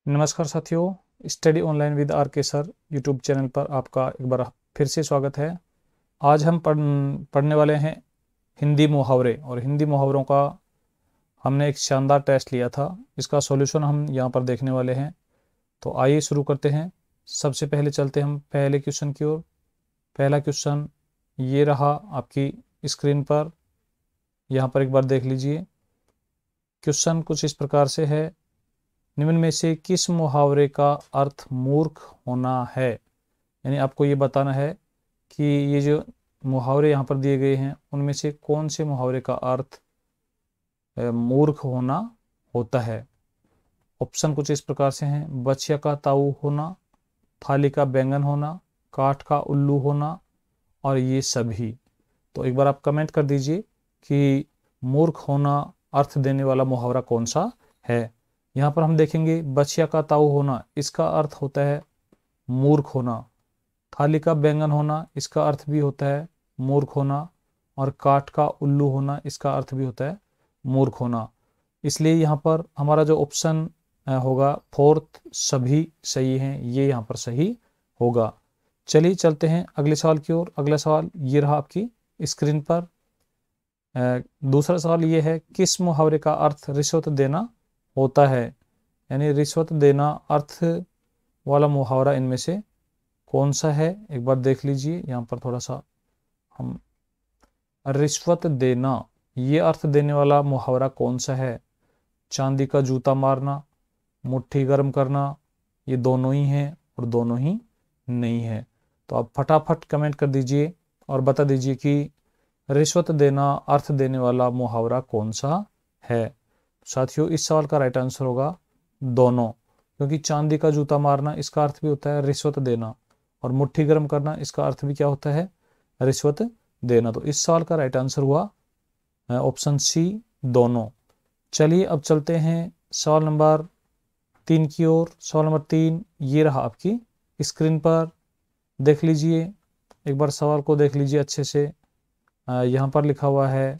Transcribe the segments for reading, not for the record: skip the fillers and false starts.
नमस्कार साथियों, study online with are के सर यूट्यूब चैनल पर आपका एक बार फिर से स्वागत है। आज हम पढ़ने वाले हैं हिंदी मुहावरे। और हिंदी मुहावरों का हमने एक शानदार टेस्ट लिया था, इसका सॉल्यूशन हम यहाँ पर देखने वाले हैं। तो आइए शुरू करते हैं। सबसे पहले चलते हम पहले क्वेश्चन की ओर। पहला क्वेश्चन ये रहा आपकी स्क्रीन पर, यहाँ पर एक बार देख लीजिए। क्वेश्चन कुछ इस प्रकार से है, निम्न में से किस मुहावरे का अर्थ मूर्ख होना है। यानी आपको ये बताना है कि ये जो मुहावरे यहाँ पर दिए गए हैं उनमें से कौन से मुहावरे का अर्थ मूर्ख होना होता है। ऑप्शन कुछ इस प्रकार से हैं, बछिया का ताऊ होना, थाली का बैंगन होना, काठ का उल्लू होना और ये सभी। तो एक बार आप कमेंट कर दीजिए कि मूर्ख होना अर्थ देने वाला मुहावरा कौन सा है। यहाँ पर हम देखेंगे बछिया का ताऊ होना, इसका अर्थ होता है मूर्ख होना। थाली का बैंगन होना, इसका अर्थ भी होता है मूर्ख होना। और काठ का उल्लू होना, इसका अर्थ भी होता है मूर्ख होना। इसलिए यहाँ पर हमारा जो ऑप्शन होगा फोर्थ, सभी सही हैं, ये यहाँ पर सही होगा। चलिए चलते हैं अगले सवाल की ओर। अगला सवाल ये रहा आपकी स्क्रीन पर। दूसरा सवाल ये है, किस मुहावरे का अर्थ रिश्वत देना होता है। यानी रिश्वत देना अर्थ वाला मुहावरा इनमें से कौन सा है। एक बार देख लीजिए यहाँ पर थोड़ा सा हम, रिश्वत देना ये अर्थ देने वाला मुहावरा कौन सा है। चांदी का जूता मारना, मुट्ठी गर्म करना, ये दोनों ही हैं और दोनों ही नहीं है। तो आप फटाफट कमेंट कर दीजिए और बता दीजिए कि रिश्वत देना अर्थ देने वाला मुहावरा कौन सा है। साथियों, इस सवाल का राइट आंसर होगा दोनों, क्योंकि चांदी का जूता मारना इसका अर्थ भी होता है रिश्वत देना, और मुट्ठी गर्म करना इसका अर्थ भी क्या होता है, रिश्वत देना। तो इस सवाल का राइट आंसर हुआ ऑप्शन सी, दोनों। चलिए अब चलते हैं सवाल नंबर 3 की ओर। सवाल नंबर 3 ये रहा आपकी स्क्रीन पर, देख लीजिए। एक बार सवाल को देख लीजिए अच्छे से। यहाँ पर लिखा हुआ है,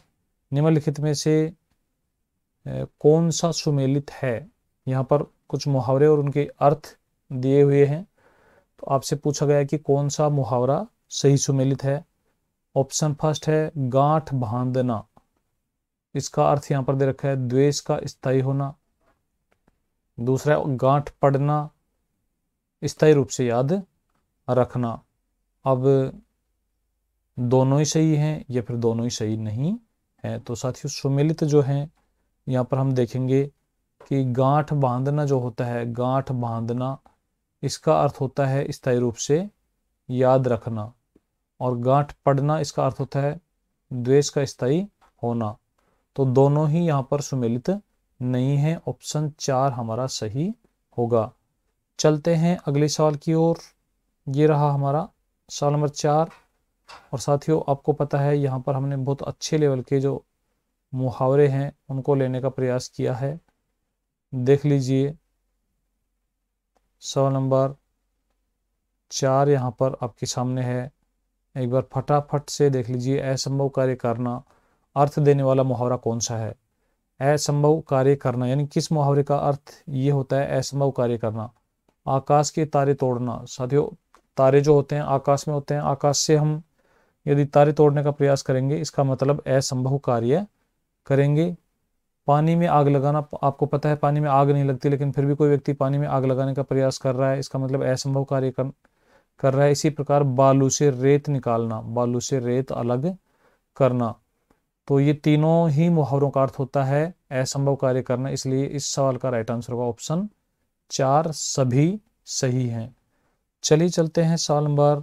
निम्नलिखित में से कौन सा सुमेलित है। यहाँ पर कुछ मुहावरे और उनके अर्थ दिए हुए हैं। तो आपसे पूछा गया है कि कौन सा मुहावरा सही सुमेलित है। ऑप्शन फर्स्ट है गांठ बांधना, इसका अर्थ यहाँ पर दे रखा है द्वेष का स्थायी होना। दूसरा है गांठ पड़ना, स्थायी रूप से याद रखना। अब दोनों ही सही हैं या फिर दोनों ही सही नहीं है। तो साथियों, सुमेलित जो है यहाँ पर हम देखेंगे कि गांठ बांधना जो होता है, गांठ बांधना इसका अर्थ होता है स्थायी रूप से याद रखना। और गांठ पड़ना इसका अर्थ होता है द्वेष का स्थायी होना। तो दोनों ही यहाँ पर सुमेलित नहीं है। ऑप्शन 4 हमारा सही होगा। चलते हैं अगले सवाल की ओर। ये रहा हमारा सवाल नंबर 4। और साथियों, आपको पता है यहाँ पर हमने बहुत अच्छे लेवल के जो मुहावरे हैं उनको लेने का प्रयास किया है। देख लीजिए सवाल नंबर 4 यहाँ पर आपके सामने है। एक बार फटाफट से देख लीजिए, असंभव कार्य करना अर्थ देने वाला मुहावरा कौन सा है। असंभव कार्य करना यानी किस मुहावरे का अर्थ ये होता है, असंभव कार्य करना। आकाश के तारे तोड़ना। साथियों, तारे जो होते हैं आकाश में होते हैं, आकाश से हम यदि तारे तोड़ने का प्रयास करेंगे इसका मतलब असंभव कार्य करेंगे। पानी में आग लगाना, आपको पता है पानी में आग नहीं लगती, लेकिन फिर भी कोई व्यक्ति पानी में आग लगाने का प्रयास कर रहा है, इसका मतलब असंभव कार्य कर रहा है। इसी प्रकार बालू से रेत निकालना, बालू से रेत अलग करना। तो ये तीनों ही मुहावरों का अर्थ होता है असंभव कार्य करना। इसलिए इस सवाल का राइट आंसर होगा ऑप्शन 4, सभी सही हैं। चलिए चलते हैं सवाल नंबर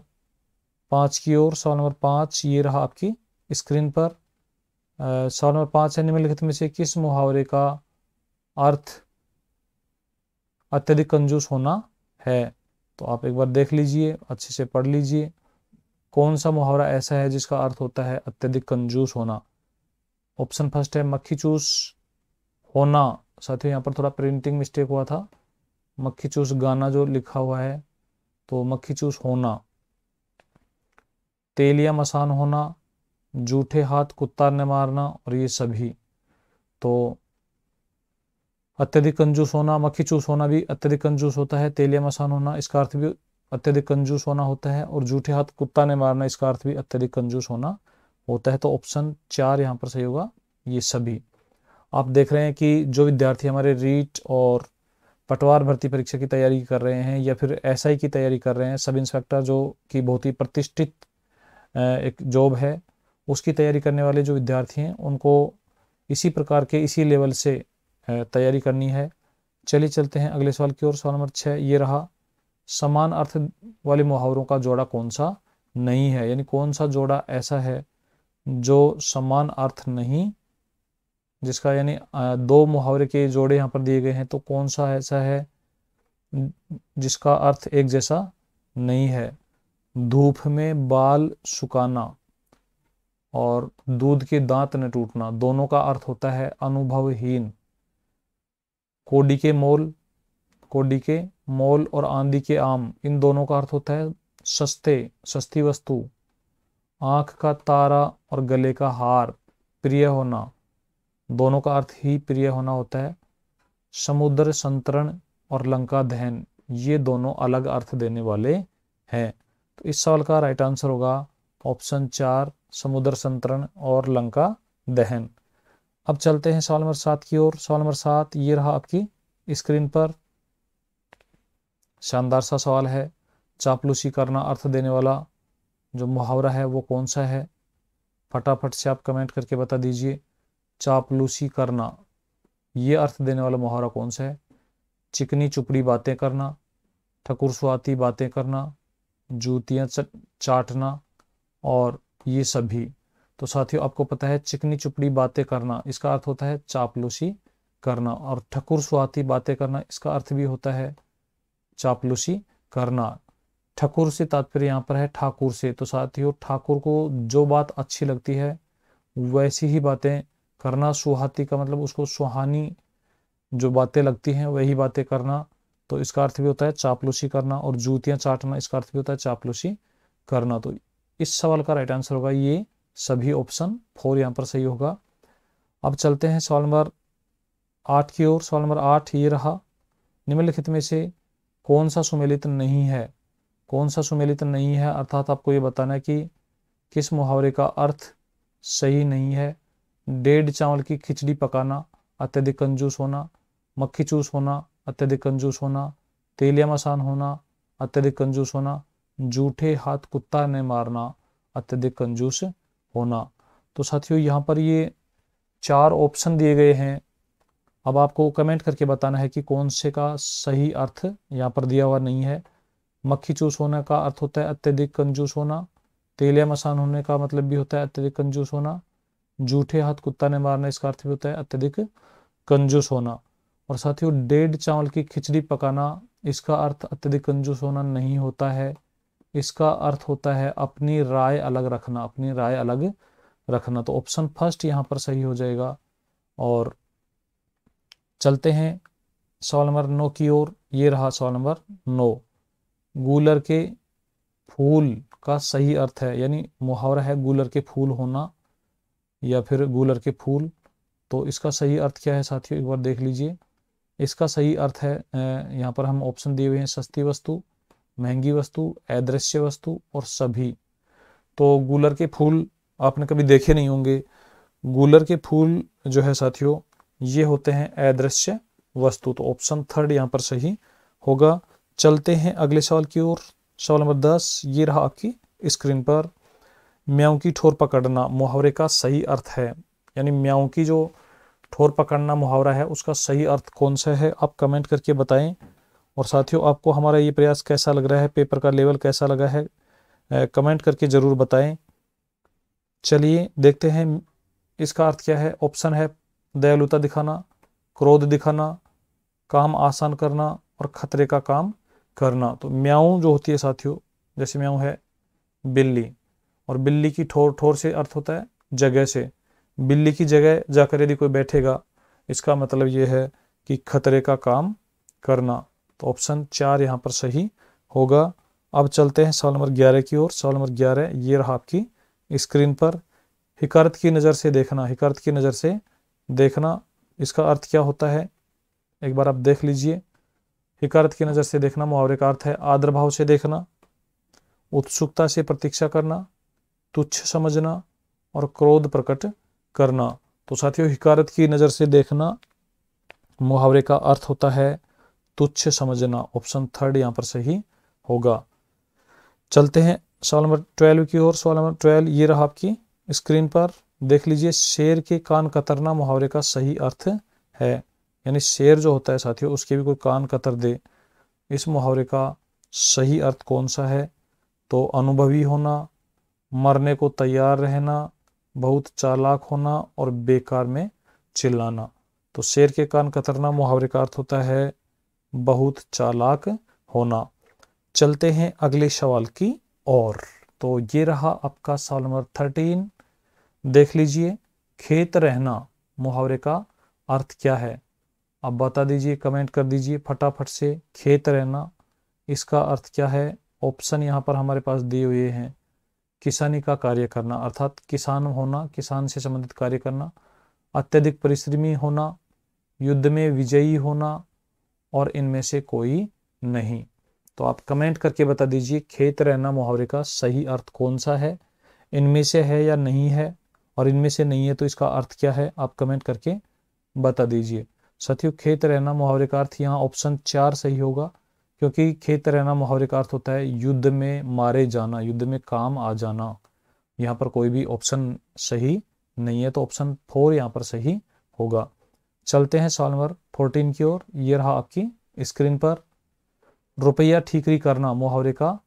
5 की ओर। सवाल नंबर 5 ये रहा आपकी स्क्रीन पर। सवाल नंबर 5 है, निम्नलिखित में से किस मुहावरे का अर्थ अत्यधिक कंजूस होना है। तो आप एक बार देख लीजिए, अच्छे से पढ़ लीजिए, कौन सा मुहावरा ऐसा है जिसका अर्थ होता है अत्यधिक कंजूस होना। ऑप्शन फर्स्ट है मक्खी चूस होना। साथियों, यहाँ पर थोड़ा प्रिंटिंग मिस्टेक हुआ था, मक्खी चूस गाना जो लिखा हुआ है, तो मक्खी चूस होना। तेलिया मसान होना, जूठे हाथ कुत्ता ने मारना और ये सभी। तो अत्यधिक कंजूस होना, मक्खी चूस होना भी अत्यधिक कंजूस होता है। तेलिया मसान होना, इसका अर्थ भी अत्यधिक कंजूस होना होता है। और जूठे हाथ कुत्ता ने मारना, इसका अर्थ भी अत्यधिक कंजूस होना होता है। तो ऑप्शन 4 यहाँ पर सही होगा, ये सभी। आप देख रहे हैं कि जो विद्यार्थी हमारे रीट और पटवार भर्ती परीक्षा की तैयारी कर रहे हैं या फिर एसआई की तैयारी कर रहे हैं, सब इंस्पेक्टर जो कि बहुत ही प्रतिष्ठित एक जॉब है, उसकी तैयारी करने वाले जो विद्यार्थी हैं उनको इसी प्रकार के इसी लेवल से तैयारी करनी है। चलिए चलते हैं अगले सवाल की ओर। सवाल नंबर 6 ये रहा, समान अर्थ वाले मुहावरों का जोड़ा कौन सा नहीं है, यानी कौन सा जोड़ा ऐसा है जो समान अर्थ नहीं, जिसका यानी दो मुहावरे के जोड़े यहाँ पर दिए गए हैं, तो कौन सा ऐसा है जिसका अर्थ एक जैसा नहीं है। धूप में बाल सुखाना और दूध के दांत न टूटना, दोनों का अर्थ होता है अनुभवहीन। कोडी के मोल और आंधी के आम, इन दोनों का अर्थ होता है सस्ती वस्तु। आंख का तारा और गले का हार, प्रिय होना, दोनों का अर्थ ही प्रिय होना होता है। समुद्र संतरण और लंका दहन, ये दोनों अलग अर्थ देने वाले हैं। तो इस सवाल का राइट आंसर होगा ऑप्शन 4, समुद्र संतरण और लंका दहन। अब चलते हैं सवाल नंबर 7 की ओर। सवाल नंबर 7 ये रहा आपकी स्क्रीन पर। शानदार सा सवाल है। चापलूसी करना अर्थ देने वाला जो मुहावरा है वो कौन सा है, फटाफट से आप कमेंट करके बता दीजिए। चापलूसी करना, ये अर्थ देने वाला मुहावरा कौन सा है। चिकनी चुपड़ी बातें करना, ठकुरसुआती बातें करना, जूतियां चाटना और ये सभी। तो साथियों आपको पता है चिकनी चुपड़ी बातें करना इसका अर्थ होता है चापलूसी करना, और ठकुरसुआती बातें करना इसका अर्थ भी होता है चापलूसी करना। ठकुर से तात्पर्य यहाँ पर है ठाकुर से। तो साथियों ठाकुर को जो बात अच्छी लगती है वैसी ही बातें करना। सुहाती का मतलब उसको सुहानी जो बातें लगती हैं वही बातें करना, तो इसका अर्थ भी होता है चापलूसी करना। और जूतियां चाटना, इसका अर्थ भी होता है चापलूसी करना। तो इस सवाल का राइट आंसर होगा ये सभी, ऑप्शन 4 यहाँ पर सही होगा। अब चलते हैं सवाल नंबर 8 की ओर। सवाल नंबर 8 ये रहा, निम्नलिखित में से कौन सा सुमेलित नहीं है। कौन सा सुमेलित नहीं है अर्थात आपको ये बताना है कि किस मुहावरे का अर्थ सही नहीं है। डेढ़ चावल की खिचड़ी पकाना, अत्यधिक कंजूस होना। मक्खी चूस होना, अत्यधिक कंजूस होना। तेलिया मसान होना, अत्यधिक कंजूस होना। जूठे हाथ कुत्ता ने मारना, अत्यधिक कंजूस होना। तो साथियों यहाँ पर ये 4 ऑप्शन दिए गए हैं। अब आपको कमेंट करके बताना है कि कौन से का सही अर्थ यहाँ पर दिया हुआ नहीं है। मक्खी चूस होने का अर्थ होता है अत्यधिक कंजूस होना। तेलिया मसान होने का मतलब भी होता है अत्यधिक कंजूस होना। जूठे हाथ कुत्ता ने मारना, इसका अर्थ भी होता है अत्यधिक कंजूस होना। और साथियों डेढ़ चावल की खिचड़ी पकाना, इसका अर्थ अत्यधिक कंजूस होना नहीं होता है। इसका अर्थ होता है अपनी राय अलग रखना, अपनी राय अलग रखना। तो ऑप्शन फर्स्ट यहाँ पर सही हो जाएगा। और चलते हैं सवाल नंबर 9 की ओर। ये रहा सवाल नंबर 9, गूलर के फूल का सही अर्थ है, यानी मुहावरा है गूलर के फूल होना या फिर गूलर के फूल। तो इसका सही अर्थ क्या है साथियों, एक बार देख लीजिए। इसका सही अर्थ है, यहाँ पर हम ऑप्शन दिए हुए हैं, सस्ती वस्तु, महंगी वस्तु, अदृश्य वस्तु और सभी। तो गूलर के फूल आपने कभी देखे नहीं होंगे। गूलर के फूल जो है साथियों ये होते हैं अदृश्य वस्तु। तो ऑप्शन 3 यहाँ पर सही होगा। चलते हैं अगले सवाल की ओर। सवाल नंबर 10 ये रहा आपकी स्क्रीन पर। म्याऊं की ठोर पकड़ना मुहावरे का सही अर्थ है, यानी म्याऊं की जो ठोर पकड़ना मुहावरा है उसका सही अर्थ कौन सा है, आप कमेंट करके बताएं। और साथियों आपको हमारा ये प्रयास कैसा लग रहा है, पेपर का लेवल कैसा लगा है, कमेंट करके ज़रूर बताएं। चलिए देखते हैं इसका अर्थ क्या है। ऑप्शन है दयालुता दिखाना, क्रोध दिखाना, काम आसान करना और खतरे का काम करना। तो म्याऊं जो होती है साथियों, जैसे म्याऊं है बिल्ली, और बिल्ली की ठोर, ठोर से अर्थ होता है जगह से। बिल्ली की जगह जाकर यदि कोई बैठेगा इसका मतलब ये है कि खतरे का काम करना। तो ऑप्शन 4 यहाँ पर सही होगा। अब चलते हैं सवाल नंबर 11 की ओर। सवाल नंबर 11 ये रहा आपकी स्क्रीन पर। हिकारत की नज़र से देखना, हिकारत की नज़र से देखना, इसका अर्थ क्या होता है। एक बार आप देख लीजिए। हिकारत की नज़र से देखना मुहावरे का अर्थ है आदर भाव से देखना, उत्सुकता से प्रतीक्षा करना, तुच्छ समझना और क्रोध प्रकट करना। तो साथियों, हिकारत की नज़र से देखना मुहावरे का अर्थ होता है तुच्छ समझना। ऑप्शन थर्ड यहाँ पर सही होगा। चलते हैं सवाल नंबर 12 की ओर। सवाल नंबर 12 ये रहा आपकी स्क्रीन पर, देख लीजिए। शेर के कान कतरना मुहावरे का सही अर्थ है। यानी शेर जो होता है साथियों, उसके भी कोई कान कतर दे, इस मुहावरे का सही अर्थ कौन सा है? तो अनुभवी होना, मरने को तैयार रहना, बहुत चालाक होना और बेकार में चिल्लाना। तो शेर के कान कतरना मुहावरे का अर्थ होता है बहुत चालाक होना। चलते हैं अगले सवाल की ओर। तो ये रहा आपका सवाल नंबर 13, देख लीजिए। खेत रहना मुहावरे का अर्थ क्या है? आप बता दीजिए, कमेंट कर दीजिए फटाफट से। खेत रहना, इसका अर्थ क्या है? ऑप्शन यहाँ पर हमारे पास दिए हुए हैं। किसानी का कार्य करना, अर्थात किसान होना, किसान से संबंधित कार्य करना, अत्यधिक परिश्रमी होना, युद्ध में विजयी होना और इनमें से कोई नहीं। तो आप कमेंट करके बता दीजिए खेत रहना मुहावरे का सही अर्थ कौन सा है, इनमें से है या नहीं है, और इनमें से नहीं है तो इसका अर्थ क्या है, आप कमेंट करके बता दीजिए। साथियों, खेत रहना मुहावरे का अर्थ यहाँ ऑप्शन 4 सही होगा, क्योंकि खेत रहना मुहावरे का अर्थ होता है युद्ध में मारे जाना, युद्ध में काम आ जाना। यहाँ पर कोई भी ऑप्शन सही नहीं है, तो ऑप्शन 4 यहाँ पर सही होगा। चलते हैं सवाल नंबर 14 की ओर। ये रहा आपकी स्क्रीन पर। रुपया ठीकरी करना मुहावरे का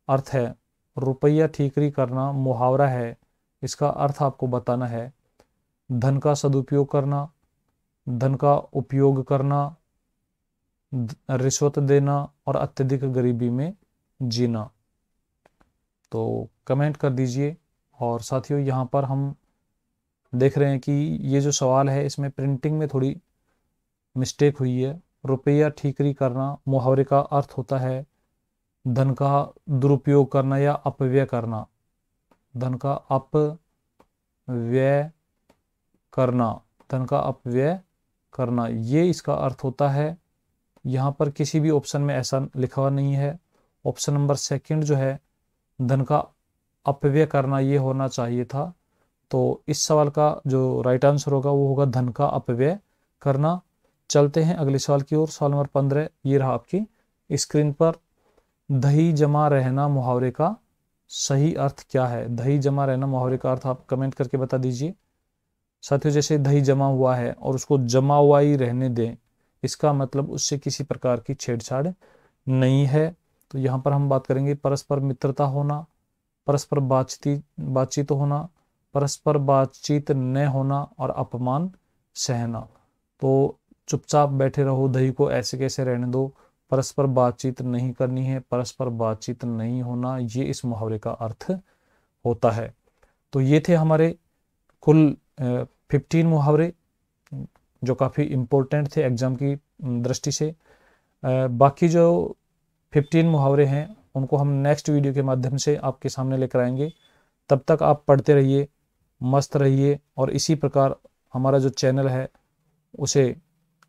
अर्थ है। रुपया ठीकरी करना मुहावरा है, इसका अर्थ आपको बताना है धन का सदुपयोग करना, धन का उपयोग करना, रिश्वत देना और अत्यधिक गरीबी में जीना। तो कमेंट कर दीजिए। और साथियों, यहाँ पर हम देख रहे हैं कि ये जो सवाल है इसमें प्रिंटिंग में थोड़ी मिस्टेक हुई है। रुपया ठीकरी करना मुहावरे का अर्थ होता है धन का दुरुपयोग करना या अपव्यय करना, धन का अपव्यय करना, धन का अपव्यय करना, ये इसका अर्थ होता है। यहाँ पर किसी भी ऑप्शन में ऐसा लिखा हुआ नहीं है। ऑप्शन नंबर 2 जो है धन का अपव्यय करना, ये होना चाहिए था। तो इस सवाल का जो राइट आंसर होगा वो होगा धन का अपव्यय करना। चलते हैं अगले सवाल की ओर। सवाल नंबर 15 ये रहा आपकी स्क्रीन पर। दही जमा रहना मुहावरे का सही अर्थ क्या है? दही जमा रहना मुहावरे का अर्थ आप कमेंट करके बता दीजिए। साथियों, जैसे दही जमा हुआ है और उसको जमा हुआ ही रहने दें, इसका मतलब उससे किसी प्रकार की छेड़छाड़ नहीं है। तो यहाँ पर हम बात करेंगे परस्पर मित्रता होना, परस्पर बातचीत होना, परस्पर बातचीत न होना और अपमान सहना। तो चुपचाप बैठे रहो, दही को ऐसे कैसे रहने दो, परस्पर बातचीत नहीं करनी है, परस्पर बातचीत नहीं होना, ये इस मुहावरे का अर्थ होता है। तो ये थे हमारे कुल 15 मुहावरे जो काफ़ी इम्पोर्टेंट थे एग्जाम की दृष्टि से। बाकी जो 15 मुहावरे हैं उनको हम नेक्स्ट वीडियो के माध्यम से आपके सामने लेकर आएंगे। तब तक आप पढ़ते रहिए, मस्त रहिए, और इसी प्रकार हमारा जो चैनल है उसे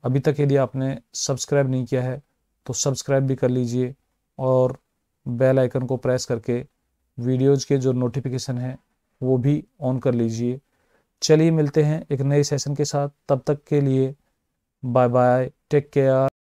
अभी तक यदि आपने सब्सक्राइब नहीं किया है तो सब्सक्राइब भी कर लीजिए, और बेल आइकन को प्रेस करके वीडियोज़ के जो नोटिफिकेशन है वो भी ऑन कर लीजिए। चलिए मिलते हैं एक नए सेशन के साथ, तब तक के लिए बाय बाय, टेक केयर।